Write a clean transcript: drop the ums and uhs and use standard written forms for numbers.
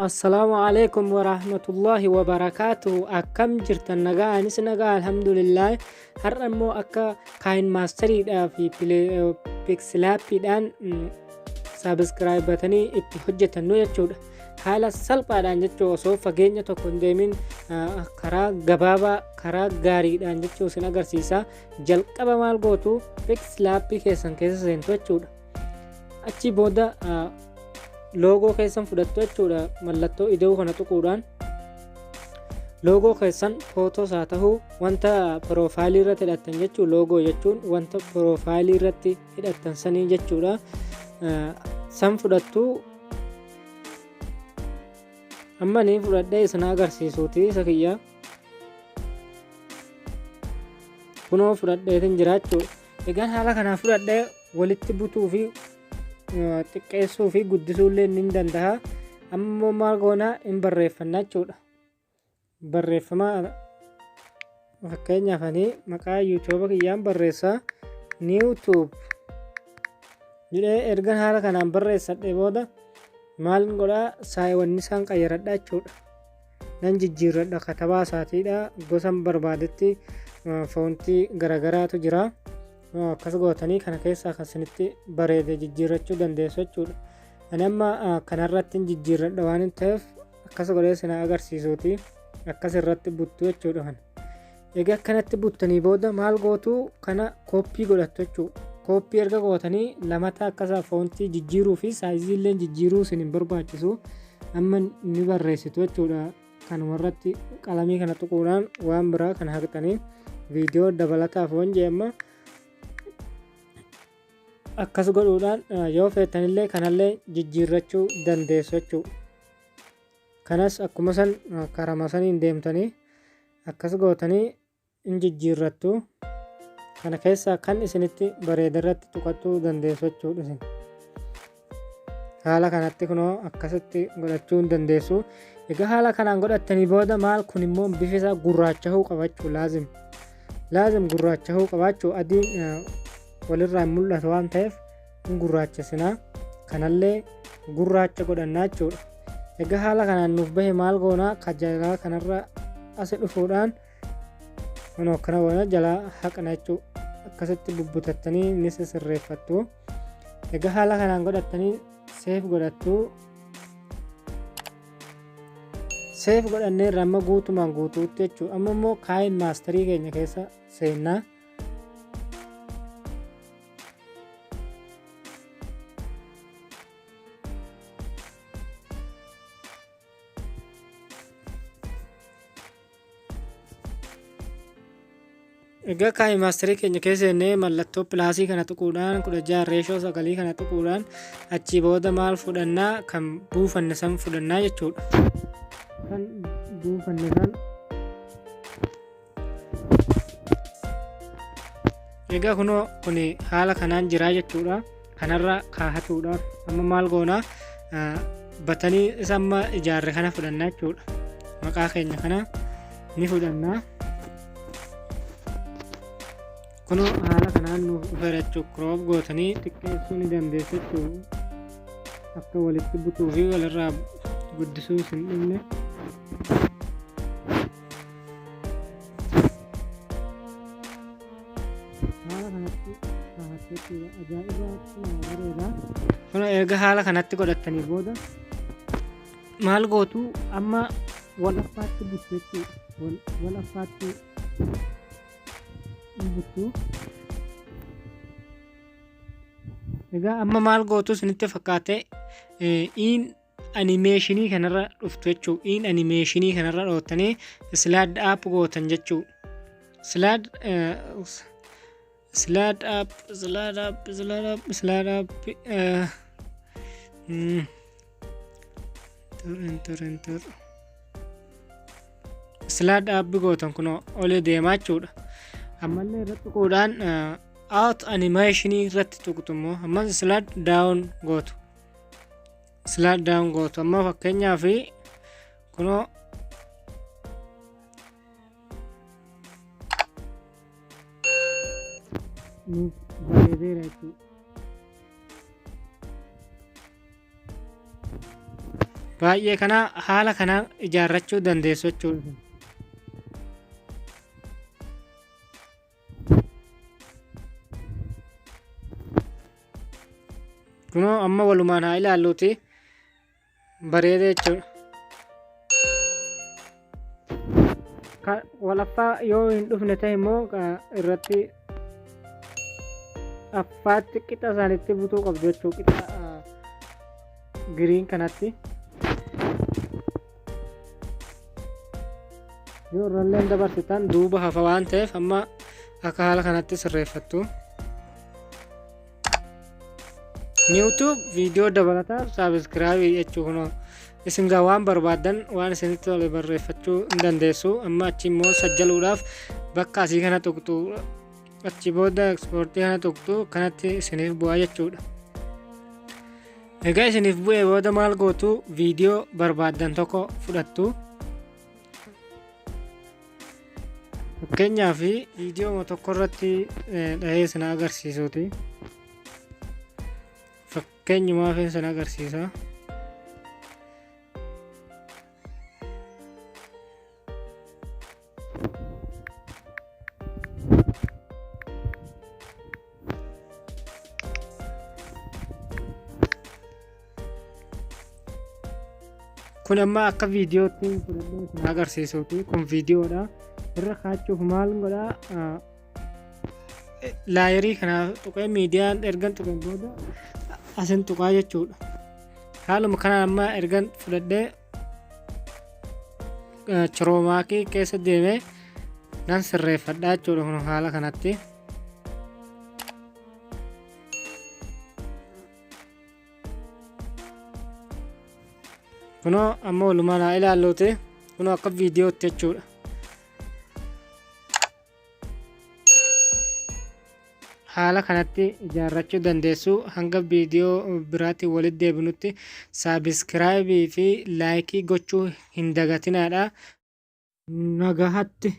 Assalamu alaikum wa rahmatullahi wa barakatuh. Akkam jirtan nagaa anis nagaa alhamdulillah. Har'a immoo akka kain masteridhaa fi pixlaappiidhaan subscribe batanii itti hojjetannu jechuudha. Haala salphaadhaan jechuu osoo fageenya tokko hin deemin karaa gabaabaa karaa gaariidhaan jechuu isin agarsiisa. Jalqaba maal gootu pixlaappii keessan keessa seentu jechuudha. Achi booda loogoo keessan fudhattu jechuudha. Mallattoo ida'uu kana tuquudhaan loogoo keessan footoos haa ta'uu wanta piroofaayilii irratti hidhattan jechuun loogoo jechuun wanta piroofaayilii irratti hidhattan sanii jechuudha. San fudhattu amma ni fudhadhee isin agarsiisuuti isa kiyya kunoo fudhadheetin jiraachuu. Egaan haala kanaan fudhadhee walitti butuu fi xiqqeessuu fi guddisuu illee ni danda'a. Ammoo maal goona hin barreeffanna jechuudha. Barreeffama fakkeenyaaf ani maqaa YouTube kiyyaan barreessaa YouTube jedhee ergan haala kanaan barreessadhe booda maal godhaa saayiwanni isaan qayyaradha jechuudha. Nan jijjiirradha katabaa isaatiidha. Gosan barbaadetti foontii garagaraatu jira. Akkas gootanii kana keessaa akkasinitti bareede jijjiirrachuu dandeessu jechuudha. Ani amma kanarratti jijjiirradha waan hin ta'eef akkas godhee isin agarsiisuuti. Akkas irratti buttu jechuudha. Egaa akkanatti buttanii booda maal gootu kana kooppii godhattu jechuudha. Kooppii erga gootanii lamata akkasaa foontii jijjiiruu fi saayizii illee jijjiiruu isin hin barbaachisu. Amma ni barreessitu jechuudha. Kanuma irratti qalamii kana tuquudhaan waan biraa kana haqxanii viidiyoo dabalataaf waan jeemma akkas godhuudhaan yoo feetanillee kanallee jijjiirrachuu dandeessu jechuudha. Kanas akkuma san karama saniin deemtanii akkas gootanii hin jijjiirrattu. Kana keessaa kan isinitti bareeda irratti tuqachuu dandeessu jechuudha isin. Haala kanatti kunoo akkasitti godhachuu hin dandeessu. Egaa haala kanaan godhattanii booda maal kun immoo bifi isaa gurraacha'uu qabachuu laazim gurraacha'uu qabaachuu adiin walirraa hin mul'atu waan ta'eef hin gurraachessinaa. Kanallee gurraacha godhannaa jechuudha. Egaa haala kanaan nuuf bahe maal goonaa kajalaa kanarra asi dhufuudhaan kunoo kana goona jalaa haqna jechuudha. Akkasitti bubbutattanii ni sirreeffattu. Egaa haala kanaan godhattanii seef godhattu. Seef godhannee ramma guutumaan guutuutti jechuudha. Amma immoo kaayin maasterii keenya keessa seennaa. Egaa kaayin maasterii keenya keessa seennee mallattoo pilaasii kana tuquudhaan 16:9 kana tuquudhaan achii booda maal fudhannaa kan buufanne san fudhannaa jechuudha. Kan buufanne san egaa kunoo kun haala kanaan jiraa jechuudha. Kanarra kaahatuudhaaf amma maal goonaa batanii isa amma ijaarre kana fudhannaa jechuudha. Maqaa keenya kana ni fudhannaa. Kunoo haala kanaan nuuf dhufe jechuudha. Crop gootanii xiqqeessuu ni dandeessu jechuudha. Akka walitti butuu fi walirraa guddisuu hin dhibne. Haala kanatti kaahattee ajaa'ibaatti bareeda. Kunoo erga haala kanatti godhattanii booda maal gootu amma walaffaatti buttu jechuudha. Walaffaatti buttu. Egaa amma maal gootu isinitti fakkaate in animeeshinii kanarra dhuftu jechuudha. In animeeshinii kanarra dhoottanii slide app gootan jechuudha. Slide app slide app gootan kunoo olee deemaa jechuudha. Ammallee irratti tuquudhaan out animation irratti tuqtu immoo amma slide down gootu. Slide down gootu amma fakkeenyaaf kunoo bareedeera jechuudha. baay'ee kana haala kanaan ijaarrachuu dandeessu jechuudha. Kunoo amma walumaan haa ilaalluuti bareeda jechuudha. Walaffaa yoo hin dhufne ta'e immoo irratti affaatti qixa isaanitti butuu qabdu jechuudha. Qixa giriin kanatti yoo irrallee dabarsitan duuba hafa waan ta'eef amma akka haala kanatti sirreeffattu. YouTube viidiyoo dabalataa saabskiraayib jechuudha. Isin gaa waan barbaadan waan isinitti tole barreeffachuu hin dandeessu. Amma achi immoo sajjaluudhaaf bakka asii kana tuqxu achi booda ekspoortii kana tuqxu kanatti isiniif bu'aa jechuudha. Egaa isiniif bu'ee booda maal gootu viidiyoo barbaadan tokko fudhattu. Fakkeenyaaf viidiyoo tokko irratti dhahee isin agarsiisuuti. Fakkeenyumaaf isin agarsiisa. Kun amma akka viidiyootti fudhannee isin agarsiisuuti. Kun viidiyoodha. Irra kaachuuf maal godhaa laayerii kana tuqee miidiyaan ergan tuqeen booda asin tuqaa jechuudha. Haaluma kanaan amma ergan fudhadhee chiroomaakii keessa deemee nan sirreeffadhaa jechuudha. Kun haala kanatti. Kunoo amma walumaan haa ilaalluuti. Kunoo akka viidiyootti jechuudha. Haala kanatti ijaarrachuu dandeessu. Hanga viidiyoo biraatti walitti deebinutti saabskiraayibii fi laayikii gochuu hin dagatinaadha. Nagahatti.